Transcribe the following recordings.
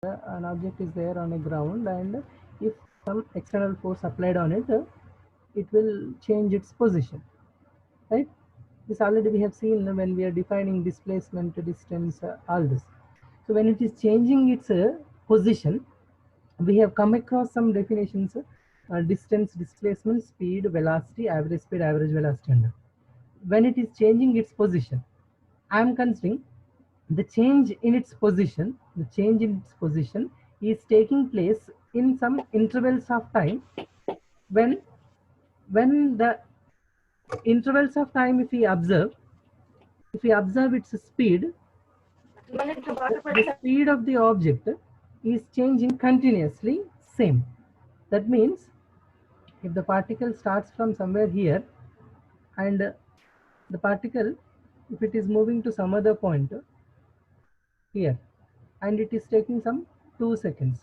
an object is there on a ground, and if some external force applied on it, it will change its position, right? This already we have seen when we are defining displacement, distance, all this. So when it is changing its position, we have come across some definitions: distance, displacement, speed, velocity, average velocity. And when it is changing its position, I am considering the change in its position is taking place in some intervals of time. When when the intervals of time, if we observe its speed, the speed of the object is changing continuously same. That means if the particle starts from somewhere here, and the particle, if it is moving to some other point here, and it is taking some 2 seconds,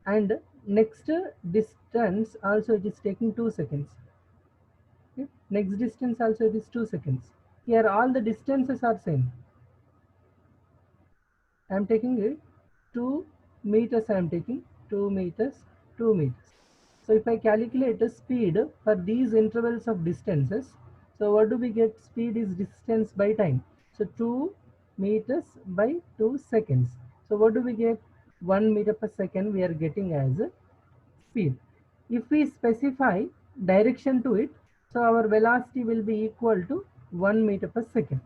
and next distance also it is taking 2 seconds. Okay? Next distance also it is 2 seconds. Here all the distances are same. I am taking it 2 meters, I am taking 2 meters, 2 meters. So if I calculate the speed for these intervals of distances, so what do we get? Speed is distance by time. So 2 meters by 2 seconds. So what do we get? 1 meter per second we are getting as speed. If we specify direction to it, so our velocity will be equal to 1 meter per second,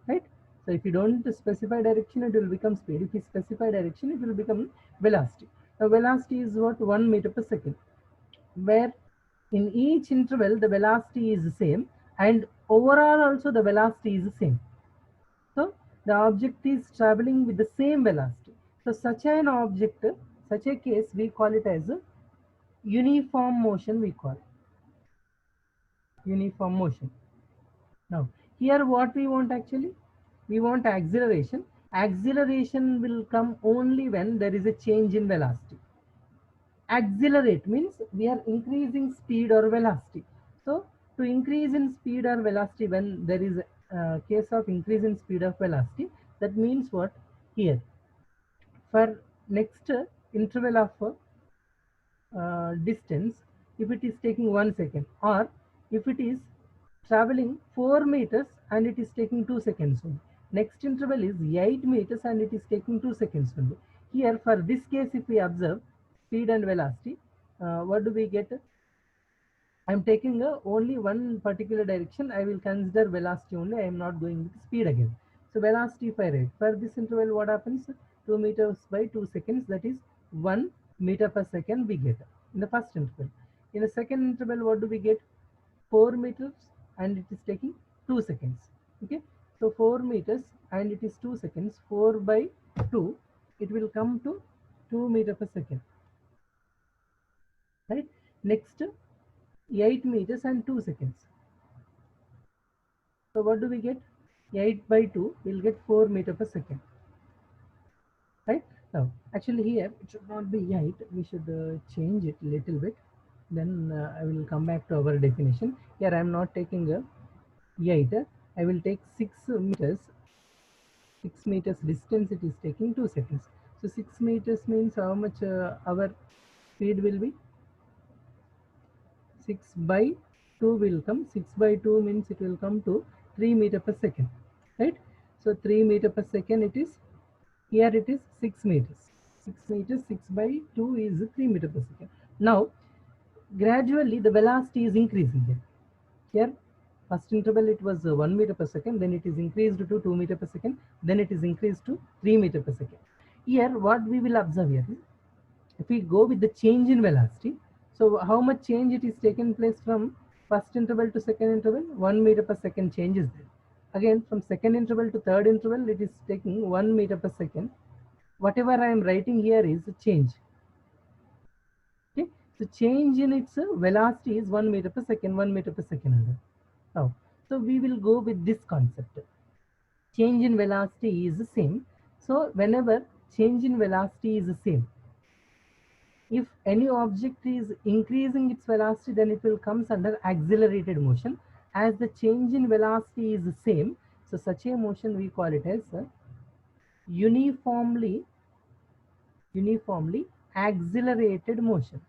right? So if you don't specify direction, it will become speed. If you specify direction, it will become velocity. Now velocity is what? 1 meter per second, where in each interval the velocity is the same, and overall also the velocity is the same. So the object is traveling with the same velocity. So such an object, such a case, we call it as a uniform motion. We call uniform motion. Now here what we want, actually we want acceleration. Acceleration will come only when there is a change in velocity. Accelerate means we are increasing speed or velocity. So to increase in speed or velocity, when there is a case of increase in speed of velocity, that means what? Here for next interval of distance, if it is taking 1 second, or if it is traveling 4 meters and it is taking 2 seconds only. Next interval is 8 meters and it is taking 2 seconds only. Here for this case, if we observe speed and velocity, what do we get? I am taking only one particular direction. I will consider velocity only. I am not going with speed again. So velocity, if I write for this interval, what happens? 2 meters by 2 seconds, that is 1 meter per second we get in the first interval. In the second interval, what do we get? 4 meters and it is taking 2 seconds. Okay, so 4 meters and it is 2 seconds. 4 by 2, it will come to 2 meter per second, right? Next 8 meters and 2 seconds. So what do we get? 8 by 2 will get 4 meter per second, right? Now actually here it should not be 8, we should change it little bit. Then I will come back to our definition. Here I am not taking a 8, I will take 6 meters. 6 meters distance it is taking 2 seconds. So 6 meters means how much our speed will be? 6 by 2 will come. 6 by 2 means it will come to 3 meter per second, right? So 3 meter per second it is. Here it is 6 meters. 6 meters, 6 by 2 is 3 meter per second. Now gradually the velocity is increasing here. Here first interval it was 1 meter per second, then it is increased to 2 meter per second, then it is increased to 3 meter per second. Here what we will observe here is, if we go with the change in velocity, so how much change it is taken place from first interval to second interval? 1 meter per second change is there. Again from second interval to third interval, it is taking 1 meter per second. Whatever I am writing here is change. Okay, so change in its velocity is 1 meter per second, 1 meter per second. Now, so we will go with this concept. Change in velocity is the same. So whenever change in velocity is the same, if any object is increasing its velocity, then it will comes under accelerated motion. As the change in velocity is the same, so such a motion we call it as uniformly uniformly accelerated motion.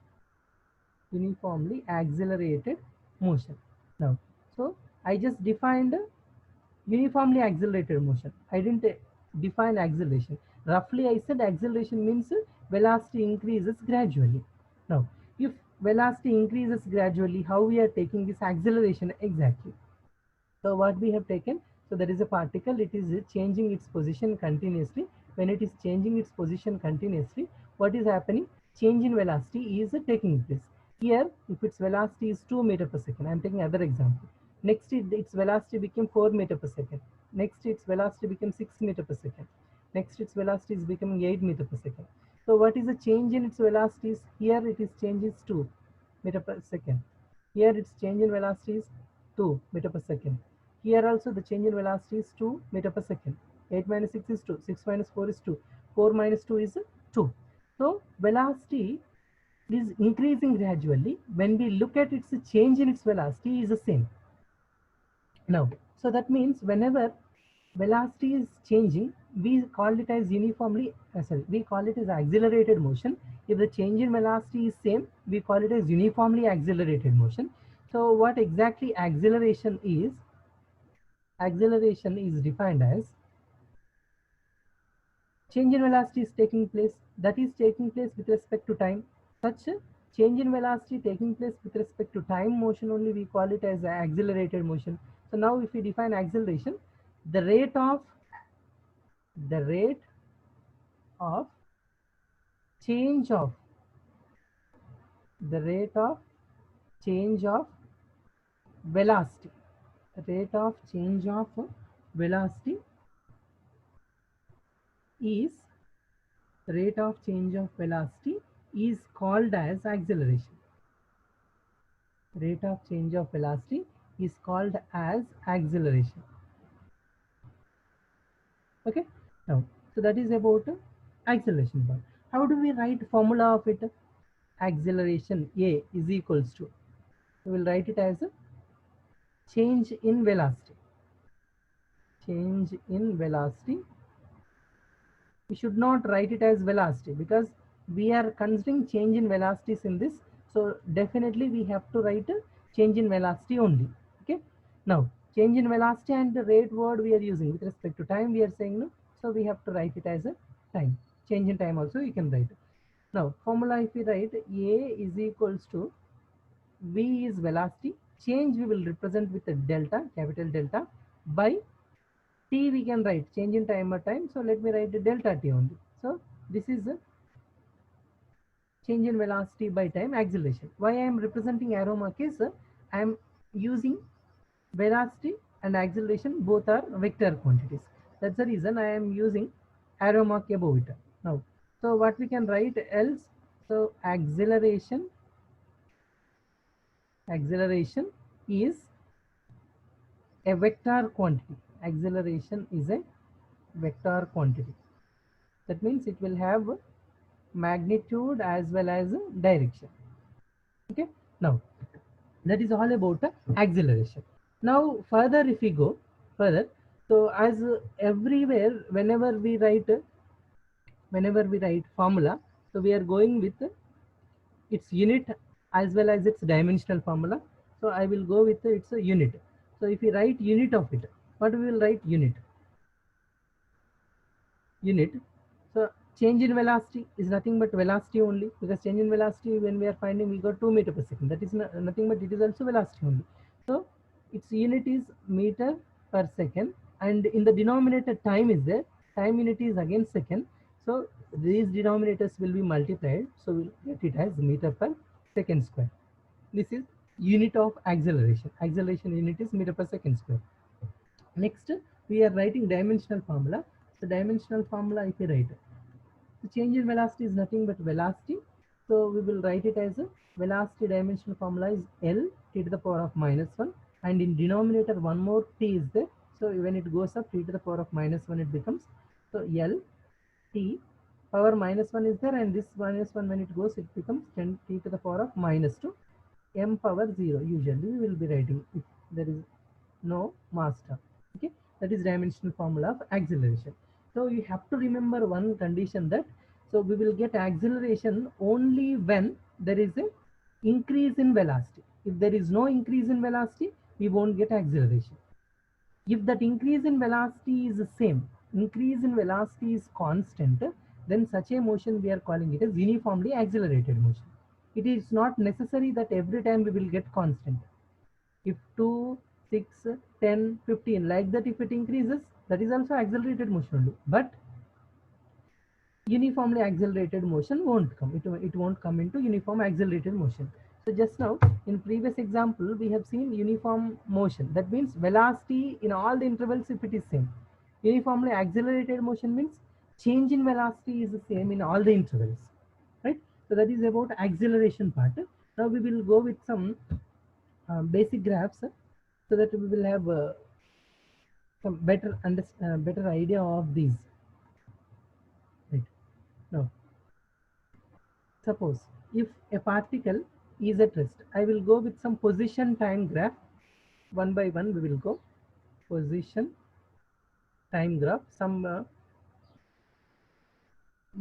Uniformly accelerated motion. Now, so I just defined uniformly accelerated motion. I didn't define acceleration. Roughly I said acceleration means velocity increases gradually. Now, if velocity increases gradually, how we are taking this acceleration exactly? So what we have taken, so there is a particle, it is changing its position continuously. When it is changing its position continuously, what is happening? Change in velocity is taking place. Here, if its velocity is 2 meter per second, I am taking another example. Next, its velocity became 4 meter per second. Next, its velocity became 6 meter per second. Next, its velocity is becoming 8 meter per second. So what is the change in its velocities? Here it is changes 2 meter per second. Here its change in velocity is 2 meter per second. Here also the change in velocity is 2 meter per second. 8 minus 6 is 2. 6 minus 4 is 2. 4 minus 2 is 2. So velocity is increasing gradually. When we look at its change in its velocity is the same. Now, so that means whenever velocity is changing, we call it as uniformly, we call it as accelerated motion. If the change in velocity is same, we call it as uniformly accelerated motion. So what exactly acceleration is? Acceleration is defined as change in velocity is taking place, that is taking place with respect to time. Such a change in velocity taking place with respect to time motion only we call it as accelerated motion. So now if we define acceleration, the rate of the rate of change of the rate of change of velocity, rate of change of velocity is rate of change of velocity is called as acceleration. Rate of change of velocity is called as acceleration. Okay, now so that is about acceleration part. How do we write formula of it? Acceleration A is equals to, we will write it as a change in velocity. Change in velocity, we should not write it as velocity because we are considering change in velocities in this, so definitely we have to write a change in velocity only. Okay, now change in velocity and the rate word we are using with respect to time, we are saying no, so we have to write it as a time. Change in time also you can write. Now formula, if we write A is equals to, V is velocity, change we will represent with a delta, capital delta, by T we can write change in time or time. So let me write the delta T only. So this is a change in velocity by time, acceleration. Why I am representing arrow mark is I am using velocity and acceleration, both are vector quantities. That's the reason I am using arrow mark above it. Now, so what we can write else? So acceleration is a vector quantity. Acceleration is a vector quantity. That means it will have magnitude as well as direction. Okay, now that is all about acceleration. Now further, if we go further, so as everywhere whenever we write formula, so we are going with its unit as well as its dimensional formula. So I will go with its unit. So if we write unit of it, what we will write? Unit. So change in velocity is nothing but velocity only, because change in velocity when we are finding, we got 2 meter per second, that is nothing but it is also velocity only. So its unit is meter per second, and in the denominator time is there, time unit is again second, so these denominators will be multiplied, so we'll get it as meter per second square. This is unit of acceleration. Acceleration unit is meter per second square. Next, we are writing dimensional formula. So dimensional formula, if we write, the change in velocity is nothing but velocity. So we will write it as a velocity dimensional formula is L t to the power of -1, and in denominator one more t is there. So when it goes up t to the power of -1, it becomes, so L t power -1 is there, and this -1 when it goes, it becomes 10 t to the power of -2 m power 0. Usually we will be writing if there is no mass term. Okay, that is dimensional formula of acceleration. So you have to remember one condition, that So we will get acceleration only when there is a increase in velocity. If there is no increase in velocity, we won't get acceleration. If that increase in velocity is the same, increase in velocity is constant, then such a motion we are calling it as uniformly accelerated motion. It is not necessary that every time we will get constant. If 2, 6, 10, 15, like that, if it increases, that is also accelerated motion only. But uniformly accelerated motion won't come. It won't come into uniform accelerated motion. So just now in previous example, we have seen uniform motion. That means velocity in all the intervals if it is same. Uniformly accelerated motion means change in velocity is the same in all the intervals, right? So that is about acceleration part. Now we will go with some basic graphs so that we will have some better idea of these. Right. Now, suppose if a particle is at rest, I will go with some position time graph. One by one, we will go position time graph. Some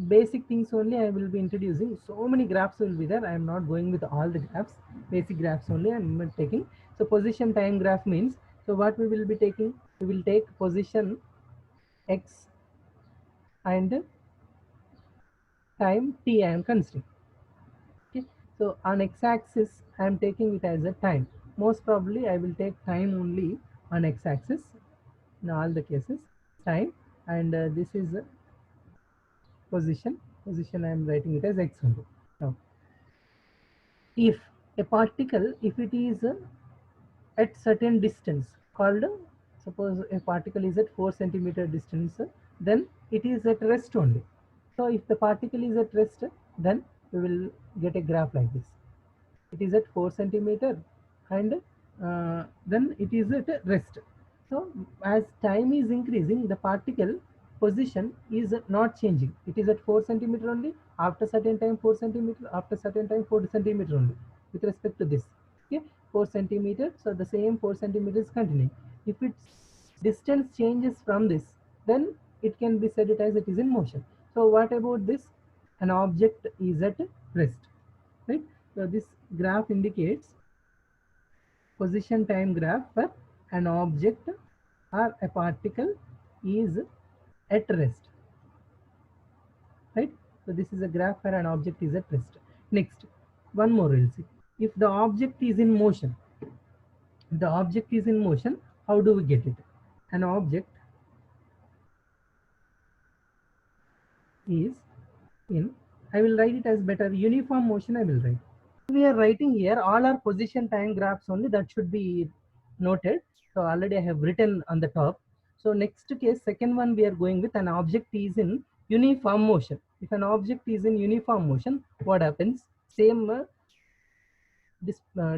basic things only I will be introducing. So many graphs will be there. I am not going with all the graphs. Basic graphs only I am taking. So position time graph means, so what we will be taking? We will take position x and time t I am considering. Okay. So on x-axis, I am taking it as a time. Most probably, I will take time only on x-axis in all the cases, time, and this is position. Position, I am writing it as x only. Now, if a particle, if it is at certain distance, called, suppose a particle is at 4 centimeter distance, then it is at rest only. So if the particle is at rest, then we will get a graph like this. It is at 4 centimeter and then it is at rest. So as time is increasing, the particle position is not changing. It is at 4 centimeter only. After certain time 4 centimeter, after certain time 4 centimeter only with respect to this. Okay, 4 centimeter. So the same 4 centimeter is continuing. If its distance changes from this, then it can be said it as it is in motion. So what about this? An object is at rest, right? So this graph indicates position time graph for an object or a particle is at rest, right? So this is a graph where an object is at rest. Next, one more we'll see. If the object is in motion, the object is in motion, how do we get it? An object is in, I will write it as better uniform motion. I will write. We are writing here all our position time graphs only, that should be noted. So already I have written on the top. So next case, second one, we are going with an object is in uniform motion. If an object is in uniform motion, what happens? Same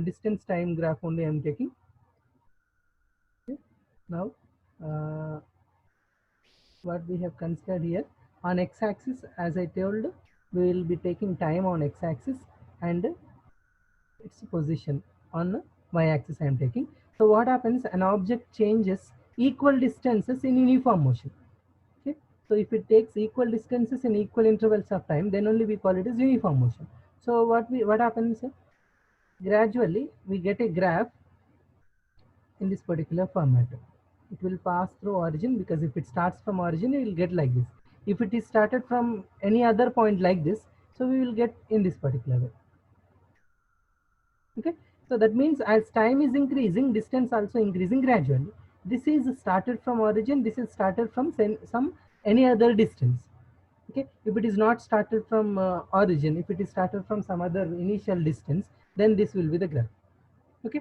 distance time graph only I am taking. Okay. Now what we have considered here, on x-axis, as I told, we will be taking time on x-axis and its position on y-axis I am taking. So what happens? An object changes equal distances in uniform motion. Okay. So if it takes equal distances in equal intervals of time, then only we call it as uniform motion. So what happens? Gradually we get a graph in this particular format. It will pass through origin, because if it starts from origin, it will get like this. If it is started from any other point like this, so we will get in this particular way. Okay, so that means as time is increasing, distance also increasing gradually. This is started from origin, this is started from some any other distance. Okay, if it is not started from origin, if it is started from some other initial distance, then this will be the graph. Okay,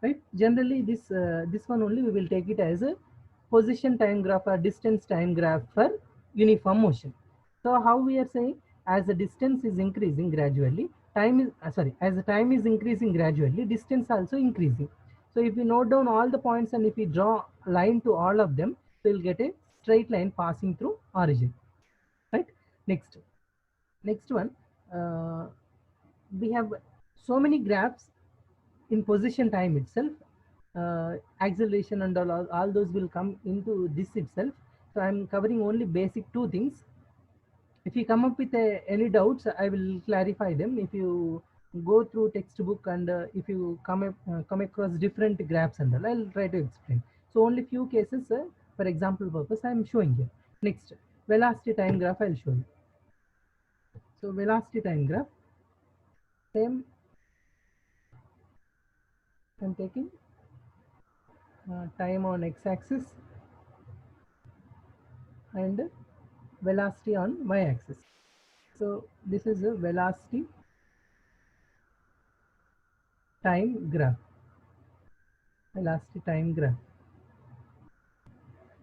right? Generally this one only we will take it as a position time graph or distance time graph for uniform motion. So how we are saying, as the distance is increasing gradually, time is as the time is increasing gradually, distance also increasing. So if we note down all the points and if we draw a line to all of them, we will get a straight line passing through origin, right? Next one, we have so many graphs in position time itself. Acceleration and all those will come into this itself. So I'm covering only basic two things. If you come up with any doubts, I will clarify them. If you go through textbook and if you come across different graphs and all, I'll try to explain. So only few cases for example purpose I am showing here. Next, velocity time graph I'll show you. So velocity time graph, same, I'm taking time on x-axis and velocity on y-axis. So this is a velocity time graph. Velocity time graph.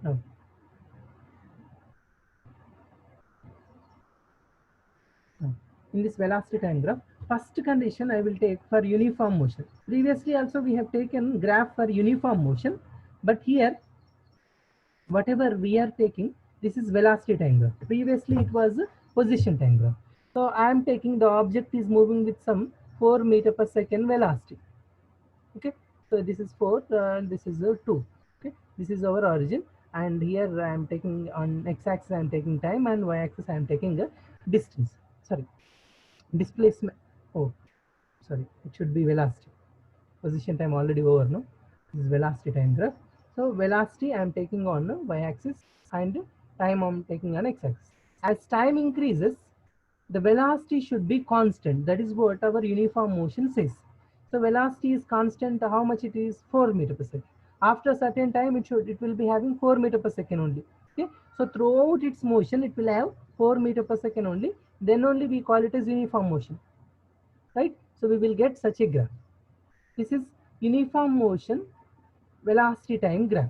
Now, in this velocity time graph, first condition I will take for uniform motion. Previously also we have taken graph for uniform motion, but here whatever we are taking, this is velocity time graph. Previously it was position time graph. So I am taking the object is moving with some 4 meter per second velocity. Okay, so this is 4 and this is 2. Okay, this is our origin, and here I am taking on x-axis I am taking time, and y-axis I am taking a distance. Sorry, displacement. Oh, sorry, it should be velocity. Position time already over, no? This is velocity time graph. So velocity I am taking on y-axis and time I am taking on x-axis. As time increases, the velocity should be constant. That is what our uniform motion says. So velocity is constant. How much it is? 4 meter per second. After a certain time, it will be having 4 meter per second only. Okay. So throughout its motion, it will have 4 meter per second only. Then only we call it as uniform motion, right? So we will get such a graph. This is uniform motion velocity time graph.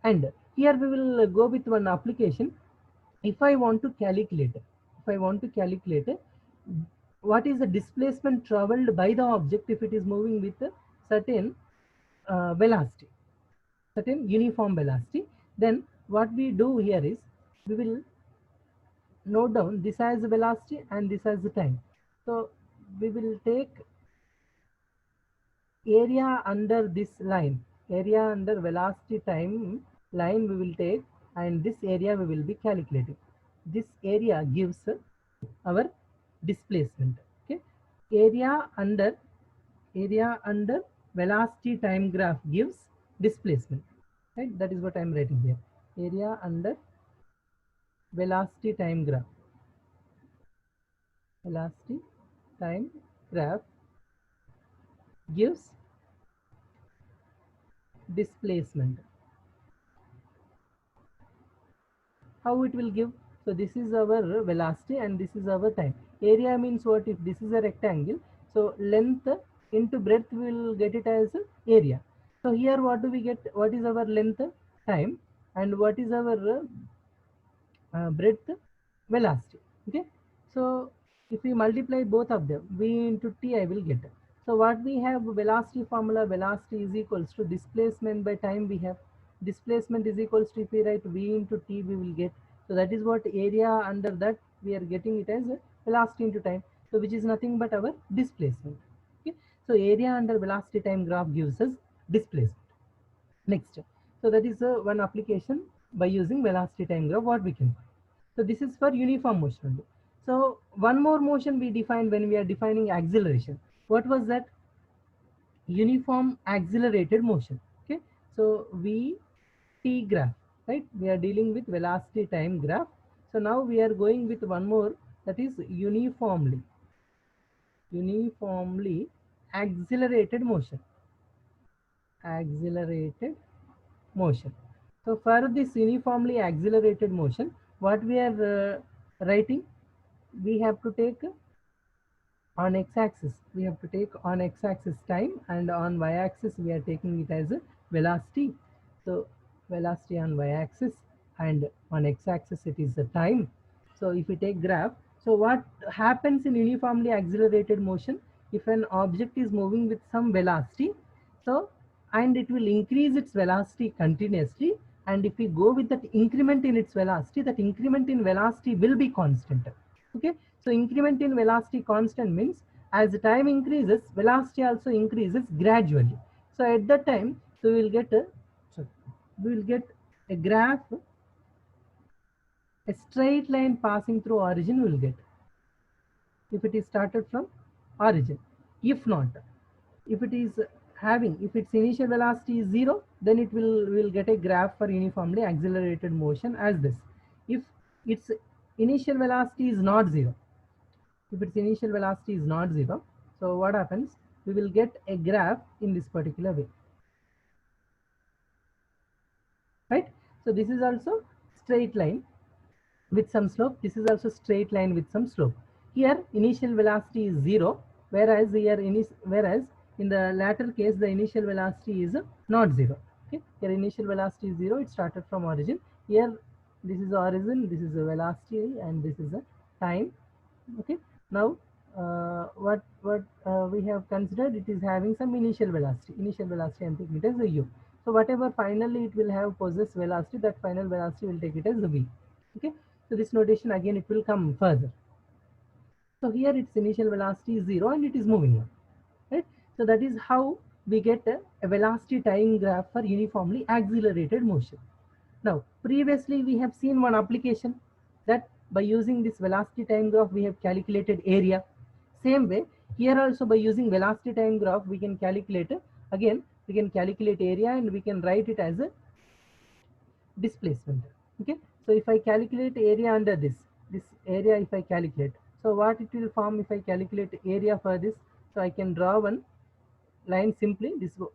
And here we will go with one application. If I want to calculate, what is the displacement traveled by the object if it is moving with a certain velocity, certain uniform velocity, then what we do here is we will note down this as the velocity and this as the time. So we will take area under this line, area under velocity time line we will take, and this area we will be calculating. This area gives our displacement. Okay, area under velocity time graph gives displacement, right? That is what I am writing here. Area under velocity time graph, velocity time graph gives displacement. How it will give? So this is our velocity and this is our time. Area means what? If this is a rectangle, so length into breadth we will get it as area. So here what do we get? What is our length? Time. And what is our breadth? Velocity. Okay, so if we multiply both of them, v into t I will get. So what we have, velocity formula, velocity is equals to displacement by time. We have displacement is equals to, if we write v into t, we will get. So that is what area under that we are getting it as velocity into time. So which is nothing but our displacement. Okay, so area under velocity time graph gives us displacement. Next, so that is one application by using velocity time graph what we can. So this is for uniform motion only. So one more motion we defined when we are defining acceleration. What was that? Uniform accelerated motion. Okay, so VT graph, right? We are dealing with velocity time graph. So now we are going with one more, that is uniformly accelerated motion. Accelerated motion. So for this uniformly accelerated motion, what we are writing, we have to take on x-axis, we have to take on x-axis time, and on y-axis we are taking it as a velocity. So velocity on y-axis, and on x-axis it is the time. So if we take graph, so what happens in uniformly accelerated motion? If an object is moving with some velocity, so and it will increase its velocity continuously, and if we go with that increment in its velocity, that increment in velocity will be constant. Okay, so increment in velocity constant means as the time increases, velocity also increases gradually. So at that time, so we will get a graph A straight line passing through origin will get, if it is started from origin. If not, if it is having, if its initial velocity is 0, then it will get a graph for uniformly accelerated motion as this. If its initial velocity is not 0, if its initial velocity is not 0, so what happens? We will get a graph in this particular way, right? So this is also straight line with some slope. This is also straight line with some slope. Here initial velocity is 0, whereas in the latter case the initial velocity is not 0. Okay, here initial velocity is 0, it started from origin. Here this is origin, this is the velocity, and this is the time. Okay, now what we have considered, it is having some initial velocity. Initial velocity I'm taking it as a u. So whatever finally it will have possess velocity, that final velocity will take it as a v. Okay, so this notation again it will come further. So here its initial velocity is 0 and it is moving on, right? So that is how we get a velocity time graph for uniformly accelerated motion. Now, previously we have seen one application that by using this velocity time graph, we have calculated area. Same way, here also by using velocity time graph, we can calculate, again, we can calculate area and we can write it as a displacement. Okay, so if I calculate area under this area, if I calculate, so what it will form if I calculate area for this, so I can draw one line simply.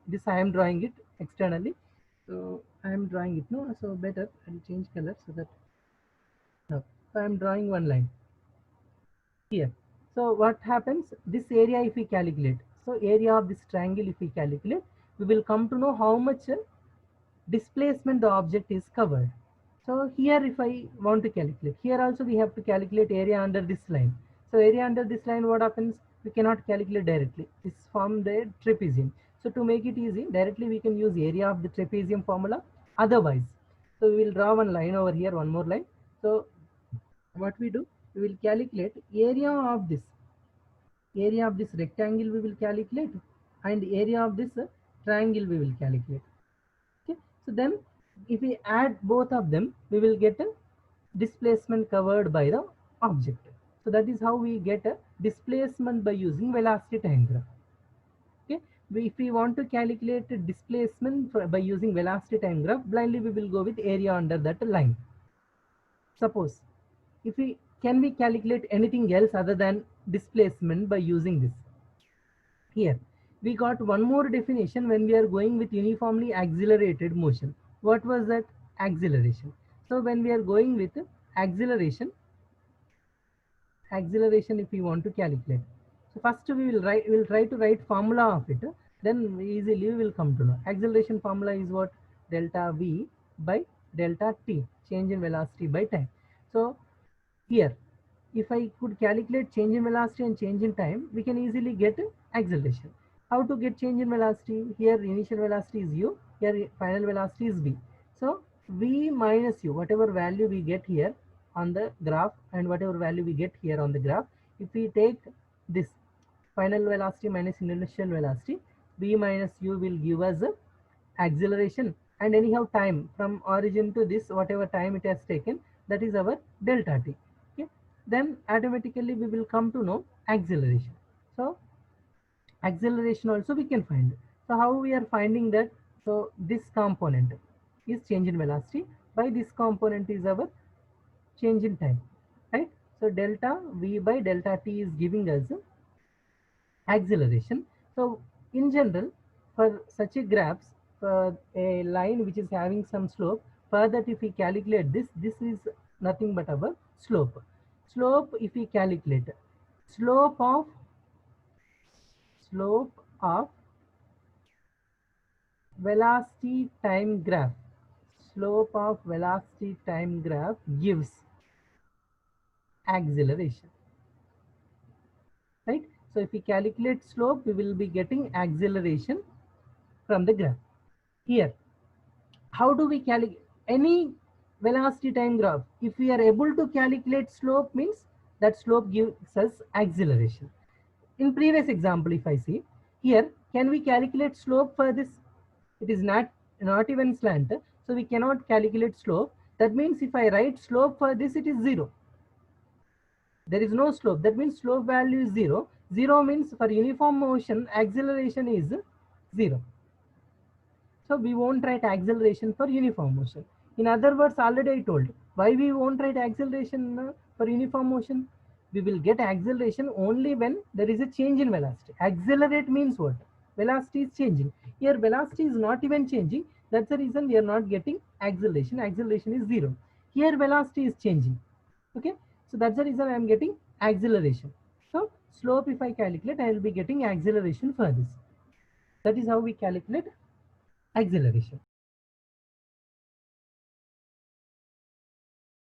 This I am drawing it externally, so I am drawing it, no, so better I'll change color so that now, so I am drawing one line here. So what happens, this area if we calculate, so area of this triangle if we calculate, we will come to know how much displacement the object is covered. So here if I want to calculate, here also we have to calculate area under this line. So area under this line, what happens, we cannot calculate directly, it's from the trapezium. So to make it easy, directly we can use area of the trapezium formula. Otherwise, so we will draw one line over here, one more line. So what we do, we will calculate area of this rectangle we will calculate, and area of this triangle we will calculate. Okay, so then if we add both of them, we will get a displacement covered by the object. So that is how we get a displacement by using velocity time graph. Okay, if we want to calculate a displacement by using velocity time graph, blindly we will go with area under that line. Suppose if we can we calculate anything else other than displacement by using this? Here we got one more definition when we are going with uniformly accelerated motion. What was that? Acceleration. So when we are going with acceleration if we want to calculate, so first we will try to write formula of it, then easily we will come to know. Acceleration formula is what? Delta v by delta t, change in velocity by time. So here if I could calculate change in velocity and change in time, we can easily get acceleration. How to get change in velocity? Here initial velocity is u, here final velocity is v. So v minus u, whatever value we get here on the graph and whatever value we get here on the graph, if we take this final velocity minus initial velocity, v minus u will give us acceleration, and anyhow time from origin to this, whatever time it has taken, that is our delta t. Okay, then automatically we will come to know acceleration. So acceleration also we can find. So how we are finding that? So this component is change in velocity, by this component is our change in time, right? So delta v by delta t is giving us acceleration. So in general, for such a graphs, for a line which is having some slope, for that if we calculate this is nothing but our slope. Slope if we calculate, slope of velocity time graph, slope of velocity time graph gives acceleration, right? So if we calculate slope, we will be getting acceleration from the graph. Here, how do we calculate any velocity time graph? If we are able to calculate slope, means that slope gives us acceleration. In previous example, if I see here, can we calculate slope for this? It is not even slant, so we cannot calculate slope. That means if I write slope for this, it is 0. There is no slope. That means slope value is 0. 0 means for uniform motion, acceleration is 0. So we won't write acceleration for uniform motion. In other words, already I told why we won't write acceleration for uniform motion. We will get acceleration only when there is a change in velocity. Accelerate means what? Velocity is changing. Here velocity is not even changing. That's the reason we are not getting acceleration. Acceleration is 0. Here velocity is changing. Okay. So that's the reason I am getting acceleration. So slope, if I calculate, I will be getting acceleration for this. That is how we calculate acceleration.